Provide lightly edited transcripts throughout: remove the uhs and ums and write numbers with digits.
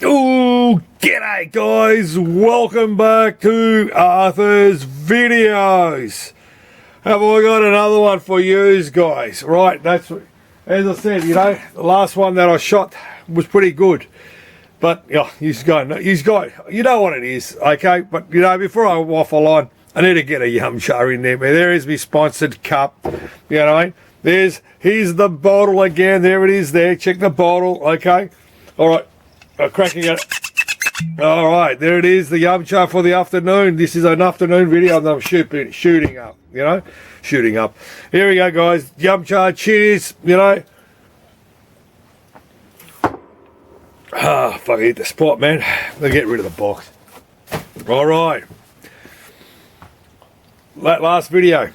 Oh, g'day guys, welcome back to Arthur's videos. Have I got another one for you guys? Right, that's what, as I said, you know, the last one that I shot was pretty good. But, yeah, you know what it is, okay? But, you know, before I waffle on, I need to get a Yumcha in there. There is my sponsored cup, you know what I mean? Here's the bottle again, there it is there, check the bottle, okay? Alright, cracking it. Alright, there it is, the Yumcha for the afternoon. This is an afternoon video and I'm shooting up, you know? Shooting up. Here we go, guys. Yumcha, cheers, you know? Ah, fuck, eat the spot, man. Let's get rid of the box. Alright. That last video,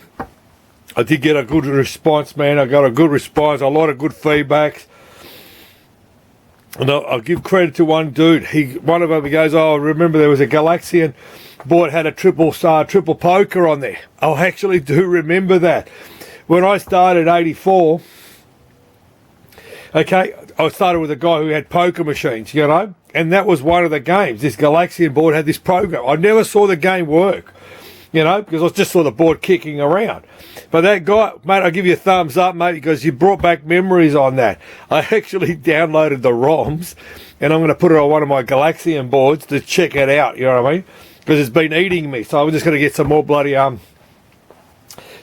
I did get a good response, man. I got a good response, a lot of good feedbacks. And I'll give credit to one dude. One of them goes, oh, remember there was a Galaxian board had a triple poker on there. I actually do remember that. When I started 84, okay, I started with a guy who had poker machines, you know, and that was one of the games. This Galaxian board had this program. I never saw the game work, you know, because I just saw the board kicking around. But that guy, mate, I'll give you a thumbs up, mate, because you brought back memories on that. I actually downloaded the ROMs, and I'm going to put it on one of my Galaxian boards to check it out, you know what I mean? Because it's been eating me, so I'm just going to get some more bloody,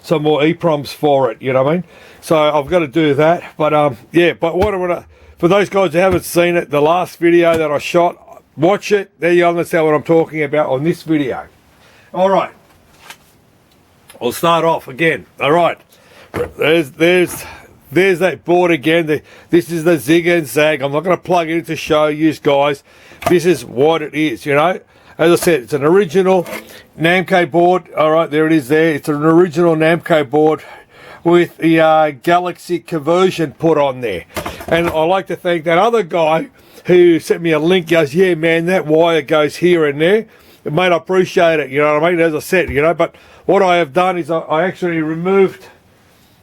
some more EPROMs for it, you know what I mean? So I've got to do that, but, yeah, but what I want to, for those guys who haven't seen it, the last video that I shot, watch it, there you understand what I'm talking about on this video. All right. I'll start off again. All right, there's that board again. This is the zig and zag. I'm not going to plug it in to show you guys. This is what it is, you know. As I said, it's an original NAMCO board. All right, there it is there. It's an original NAMCO board with the Galaxy conversion put on there. And I like to thank that other guy who sent me a link. Goes, yeah, man, that wire goes here and there. Mate, I appreciate it, you know what I mean? As I said, you know, but what I have done is I actually removed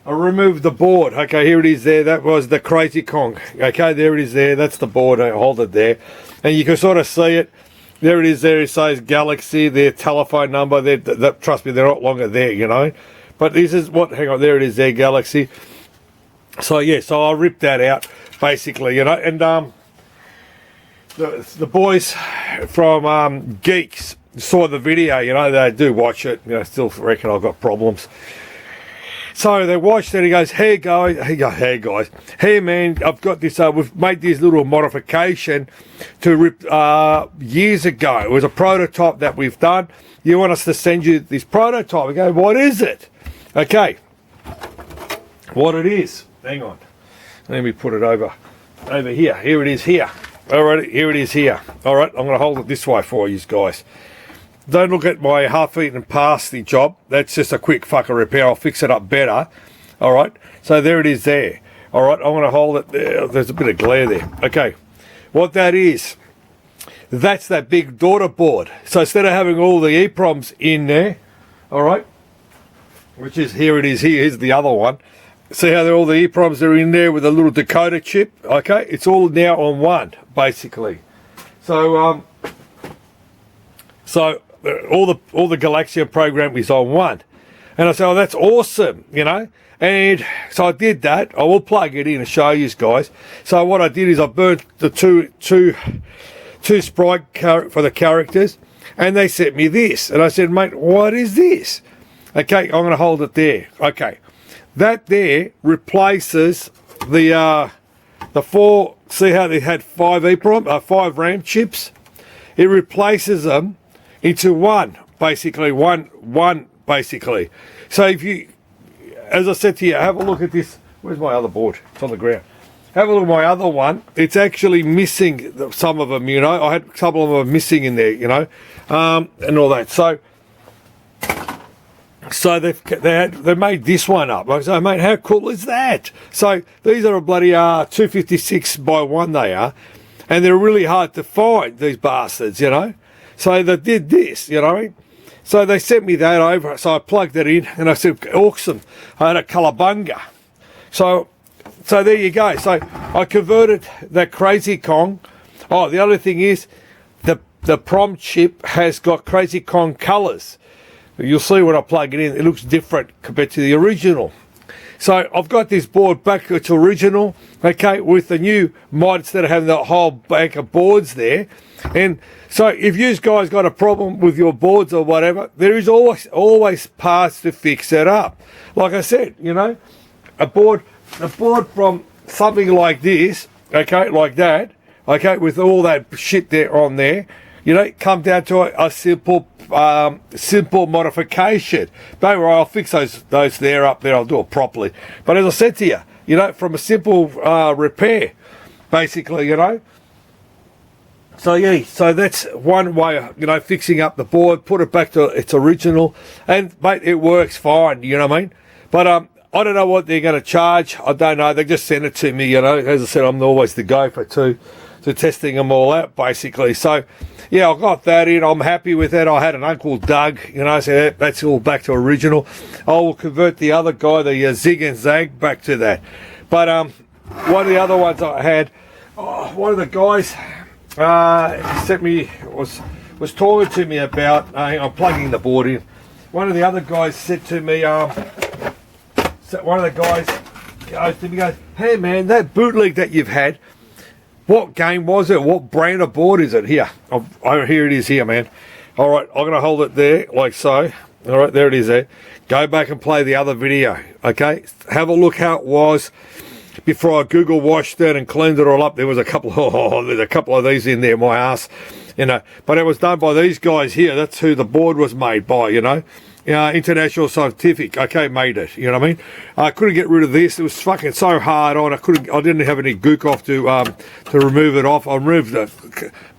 the board. Okay, here it is there. That was the Crazy Kong. Okay, there it is there. That's the board. I hold it there. And you can sort of see it. There it is there. It says Galaxy, their telephone number. Trust me, they're not longer there, you know. But this is what, hang on, there it is there, Galaxy. So, yeah, so I ripped that out, basically, you know. And the boys from Geeks saw the video, you know, they do watch it, you know, still reckon I've got problems. So they watched it, he goes, hey guys, hey man, I've got this, we've made this little modification to rip years ago. It was a prototype that we've done. You want us to send you this prototype? I go, what is it? Okay, what it is, hang on, let me put it over here. Here it is here. Alright, here it is here. Alright, I'm going to hold it this way for you guys. Don't look at my half-eaten pasty job. That's just a quick fucking repair. I'll fix it up better. Alright, so there it is there. Alright, I'm going to hold it there. There's a bit of glare there. Okay, what that is, that's that big daughter board. So instead of having all the EPROMs in there, alright, which is, here it is here, here's the other one. See how all the EPROMs are in there with a little decoder chip? Okay, it's all now on one, basically. So, all the Galaxian program is on one. And I said, oh, that's awesome, you know. And so I did that. I will plug it in and show you guys. So what I did is I burnt the two sprite for the characters, and they sent me this. And I said, mate, what is this? Okay, I'm going to hold it there. Okay. That there replaces the four, see how they had five RAM chips? It replaces them into one, basically, one basically. So if you, as I said to you, have a look at this. Where's my other board? It's on the ground. Have a look at my other one. It's actually missing some of them, you know. I had a couple of them missing in there, you know, and all that. So they made this one up. I said, mate, how cool is that? So these are a bloody 256 by 1 they are, and they're really hard to find, these bastards, you know. So they did this, you know. So they sent me that over. So I plugged it in, and I said, awesome. I had a Cowabunga. So there you go. So I converted that Crazy Kong Oh, the other thing is the prom chip has got crazy con colors. You'll see when I plug it in, it looks different compared to the original. So I've got this board back to its original, okay, with the new mod instead of having the whole bank of boards there. And so if you guys got a problem with your boards or whatever, there is always parts to fix it up. Like I said, you know, a board from something like this, okay, like that, okay, with all that shit there on there, you know, come down to a simple modification. Don't worry, I'll fix those there up there. I'll do it properly. But as I said to you, you know, from a simple repair, basically, you know. So yeah, so that's one way of, you know, fixing up the board, put it back to its original, and mate, it works fine. You know what I mean? But I don't know what they're going to charge. I don't know. They just sent it to me. You know, as I said, I'm always the gopher to testing them all out, basically. So yeah, I got that in. I'm happy with that. I had an Uncle Doug, you know, so that's all back to original. I will convert the other guy, the Zig and Zag, back to that. But one of the other ones I had, one of the guys sent me, was talking to me about, I'm plugging the board in. One of the other guys said to me, one of the guys goes to me, goes, hey man, that bootleg that you've had, what game was it? What brand of board is it? Here. Here it is here, man. All right, I'm going to hold it there like so. All right, there it is there. Go back and play the other video, okay? Have a look how it was before I Google washed it and cleaned it all up. There was a couple, there's a couple of these in there, my ass, you know. But it was done by these guys here. That's who the board was made by, you know. International Scientific, okay, made it, you know what I mean? I couldn't get rid of this. It was fucking so hard on. I didn't have any gook off to remove it off. I removed it.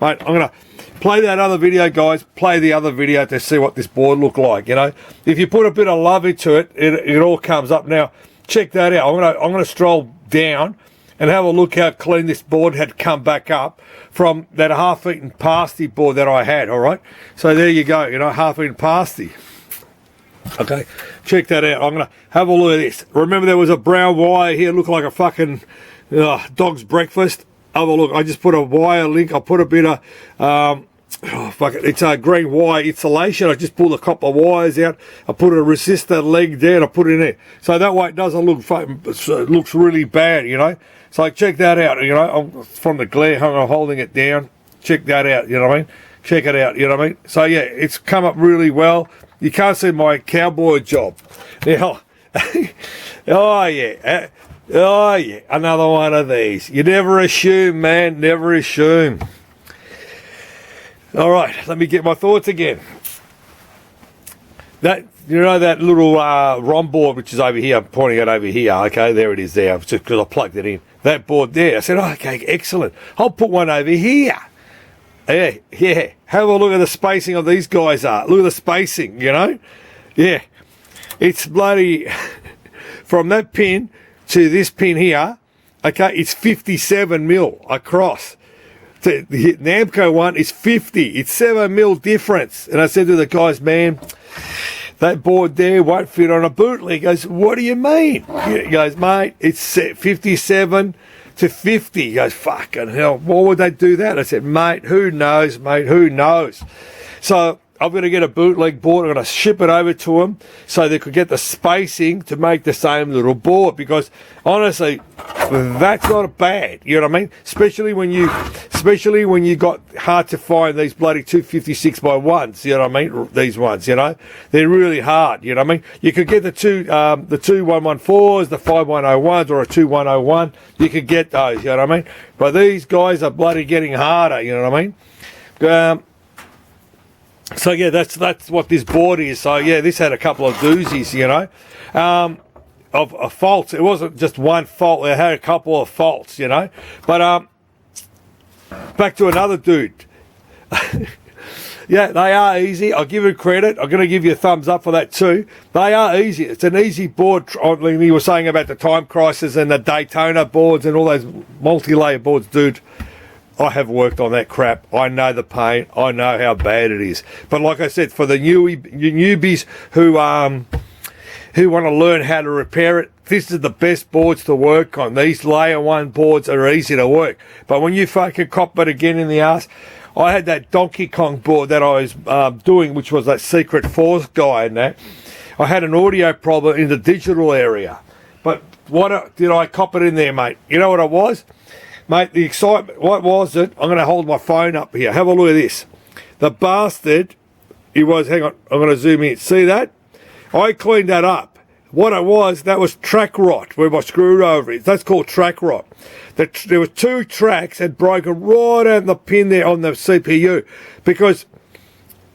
Mate, I'm going to play that other video, guys. Play the other video to see what this board looked like, you know? If you put a bit of love into it, it all comes up. Now, check that out. I'm going to stroll down and have a look how clean this board had come back up from that half-eaten pasty board that I had, all right? So there you go, you know, half-eaten pasty. Okay, check that out. I'm going to have a look at this. Remember there was a brown wire here, looked like a fucking dog's breakfast. Have a look. I just put a wire link. I put a bit of, it's a green wire insulation. I just pulled a couple of wires out. I put a resistor leg there and I put it in there. So that way it doesn't look, it looks really bad, you know. So check that out, you know. From the glare, I'm holding it down. Check that out, you know what I mean. Check it out, you know what I mean. So yeah, it's come up really well. You can't see my cowboy job. Now, oh yeah, another one of these. You never assume, man, never assume. All right, let me get my thoughts again. That, you know, that little ROM board which is over here, I'm pointing it over here, okay, there it is there, just because I plugged it in. That board there, I said, oh, okay, excellent. I'll put one over here. Yeah, have a look at the spacing of these guys are. Look at the spacing, you know? Yeah, it's bloody, from that pin to this pin here, okay, it's 57 mil across. The NAMCO one is 50. It's 7 mil difference. And I said to the guys, man, that board there won't fit on a bootleg. He goes, what do you mean? He goes, mate, it's 57 to 50. He goes, fucking hell, why would they do that? I said, mate, who knows, mate, who knows? So I'm going to get a bootleg board. I'm going to ship it over to them so they could get the spacing to make the same little board, because honestly, that's not bad, you know what I mean? Especially when you got hard to find these bloody 256 by ones, you know what I mean? These ones, you know, they're really hard, you know what I mean? You could get the 2114s, the 5101s, or a 2101. You could get those, you know what I mean? But these guys are bloody getting harder, you know what I mean? So yeah, that's what this board is. So yeah, this had a couple of doozies, you know, of faults. It wasn't just one fault. It had a couple of faults, you know. But back to another dude. Yeah, they are easy. I'll give it credit. I'm going to give you a thumbs up for that too. They are easy. It's an easy board. You were saying about the Time Crisis and the Daytona boards and all those multi-layer boards, dude. I have worked on that crap. I know the pain. I know how bad it is. But like I said, for the newbies who who want to learn how to repair it, this is the best boards to work on. These layer 1 boards are easy to work. But when you fucking cop it again in the ass, I had that Donkey Kong board that I was doing, which was that Secret Force guy and that. I had an audio problem in the digital area. But what did I cop it in there, mate? You know what it was? Mate, the excitement, what was it? I'm going to hold my phone up here. Have a look at this. The bastard, he was, hang on, I'm going to zoom in. See that? I cleaned that up. What it was, that was track rot, where my screwdriver is. That's called track rot. There were 2 tracks had broken right out the pin there on the CPU because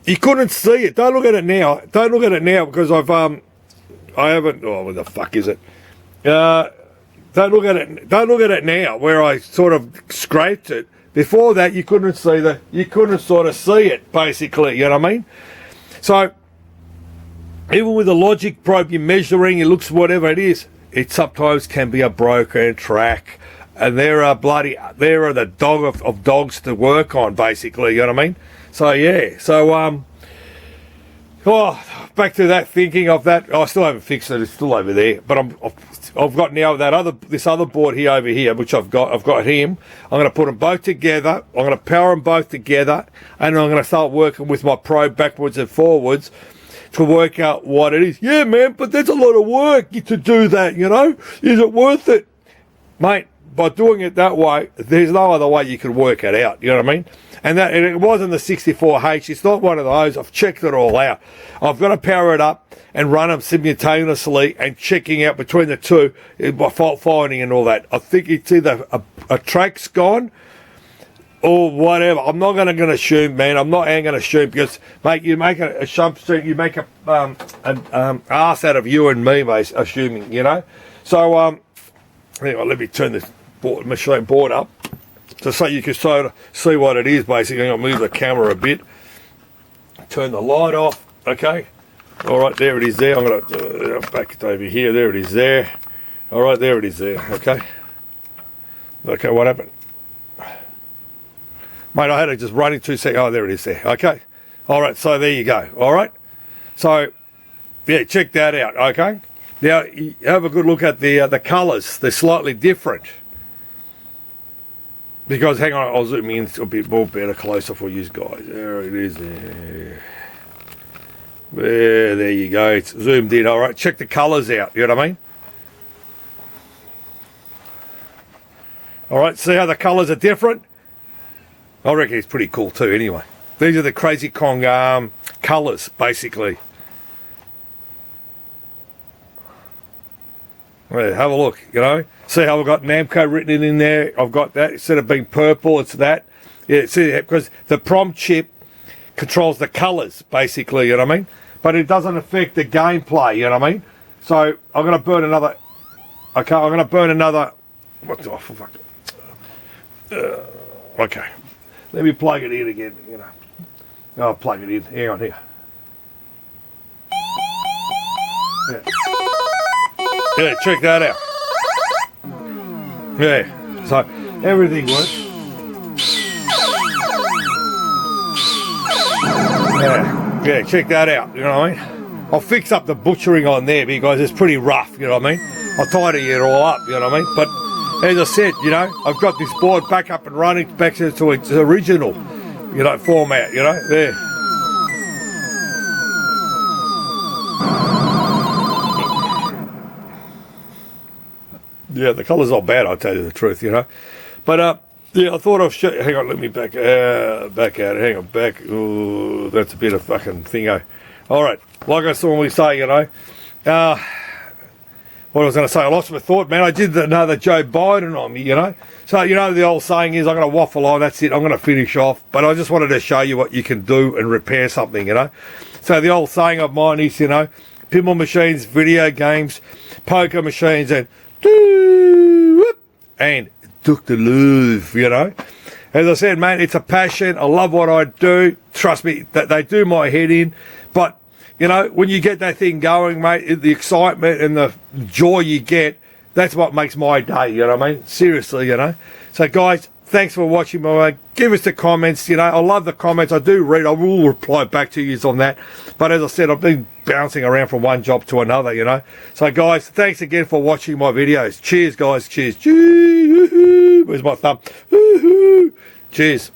you couldn't see it. Don't look at it now. Don't look at it now because I haven't, oh, what the fuck is it? Don't look at it. Don't look at it now, where I sort of scraped it. Before that, you couldn't see you couldn't sort of see it, basically. You know what I mean? So even with the logic probe, you're measuring, it looks whatever it is. It sometimes can be a broken track, and there are the dog of dogs to work on, basically. You know what I mean? So yeah. So oh, back to that thinking of that. I still haven't fixed it. It's still over there, but I've got now this other board here over here, which I've got him. I'm going to put them both together. I'm going to power them both together, and I'm going to start working with my probe backwards and forwards to work out what it is. Yeah, man, but there's a lot of work to do that, you know? Is it worth it? Mate, by doing it that way, there's no other way you can work it out, you know what I mean? And it wasn't the 64H. It's not one of those. I've checked it all out. I've got to power it up and run them simultaneously and checking out between the two by fault finding and all that. I think it's either a track's gone or whatever. I'm not going to assume, man. I'm not going to assume because, mate, you make an assumption. You make an ass out of you and me, mate, assuming, you know. So, anyway, let me turn this machine board up. So you can sort of see what it is, basically. I'll move the camera a bit. Turn the light off, okay? All right, there it is there. I'm going to back it over here. There it is there. All right, there it is there, okay? Okay, what happened? Mate, I had to just run in 2 seconds. Oh, there it is there, okay? All right, so there you go, all right? So, yeah, check that out, okay? Now, you have a good look at the colours. They're slightly different. Because, hang on, I'll zoom in a bit more better, closer for you guys. There it is there. There you go. It's zoomed in. All right, check the colours out. You know what I mean? All right, see how the colours are different? I reckon it's pretty cool too, anyway. These are the Crazy Kong colours, basically. Yeah, have a look, you know. See how I've got NAMCO written in there? I've got that. Instead of being purple, it's that. Yeah, see, because the PROM chip controls the colours, basically, you know what I mean? But it doesn't affect the gameplay, you know what I mean? So, I'm going to burn another... Okay, I'm going to burn another... What the... Oh, fuck. Okay. Let me plug it in again, you know. I'll plug it in. Hang on here. Yeah. Yeah, check that out. Yeah, so everything works. Yeah, check that out, you know what I mean? I'll fix up the butchering on there because it's pretty rough, you know what I mean? I'll tidy it all up, you know what I mean? But as I said, you know, I've got this board back up and running back to its original, you know, format, you know, there. Yeah, the colour's not bad, I'll tell you the truth, you know. But, yeah, I thought I'd show you. Hang on, let me back out it. Hang on, back. Ooh, that's a bit of fucking thingo. All right, like I normally say, you know. What I was going to say, I lost my thought, man. I did another Joe Biden on me, you know. So, you know, the old saying is, I'm going to waffle on, that's it, I'm going to finish off. But I just wanted to show you what you can do and repair something, you know. So the old saying of mine is, you know, pinball machines, video games, poker machines, and Dr. Love, you know. As I said, man, it's a passion. I love what I do. Trust me, that they do my head in. But, you know, when you get that thing going, mate, the excitement and the joy you get, that's what makes my day, you know what I mean? Seriously, you know. So, guys, thanks for watching my give us the comments. You know, I love the comments. I do read. I will reply back to you on that. But as I said, I've been bouncing around from one job to another, you know. So guys, thanks again for watching my videos. Cheers guys. Cheers. Where's my thumb? Cheers.